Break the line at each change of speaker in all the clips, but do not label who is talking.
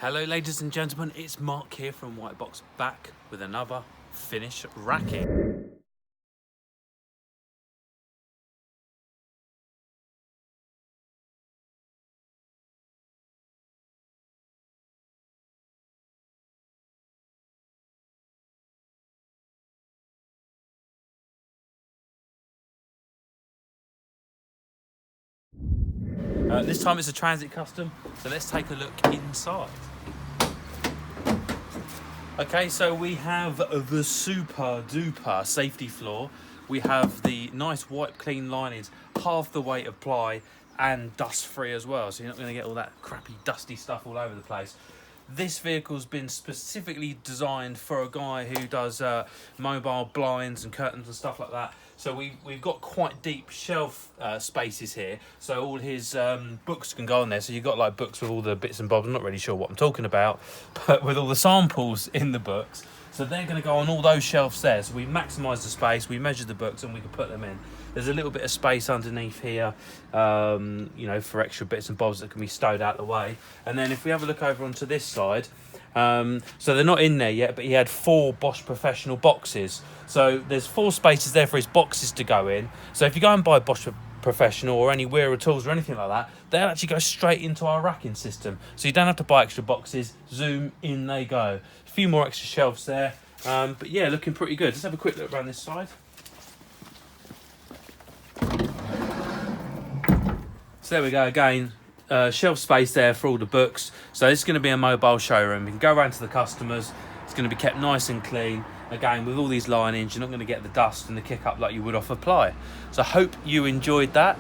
Hello ladies and gentlemen, it's Mark here from Whitebox, back with another finish racking. This time it's a Transit Custom, so let's take a look inside. Okay, so we have the super duper safety floor. We have the nice wipe clean linings, half the weight of ply and dust free as well, so you're not going to get all that crappy dusty stuff all over the place. This vehicle's been specifically designed for a guy who does mobile blinds and curtains and stuff like that. So we've got quite deep shelf spaces here, so all his books can go on there. So you've got like books with all the bits and bobs. I'm not really sure what I'm talking about, but with all the samples in the books. So they're going to go on all those shelves there. So we maximise the space, we measured the books and we can put them in. There's a little bit of space underneath here, you know, for extra bits and bobs that can be stowed out the way. And then if we have a look over onto this side, so they're not in there yet, but he had 4 Bosch Professional boxes. So there's 4 spaces there for his boxes to go in. So if you go and buy Bosch Professional or any Wearer tools or anything like that, they'll actually go straight into our racking system. So you don't have to buy extra boxes, zoom, in they go. A few more extra shelves there, but yeah, looking pretty good. Let's have a quick look around this side. So there we go again, shelf space there for all the books. So this is going to be a mobile showroom. You can go around to the customers. It's going to be kept nice and clean. Again, with all these linings, you're not going to get the dust and the kick up like you would off a ply. So I hope you enjoyed that.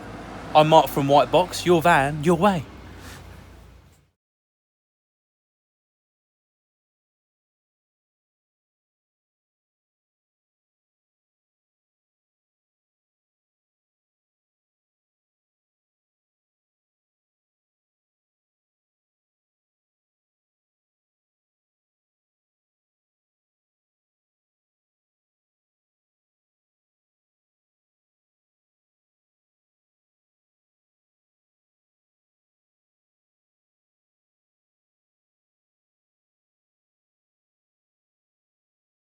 I'm Mark from Whitebox, your van, your way.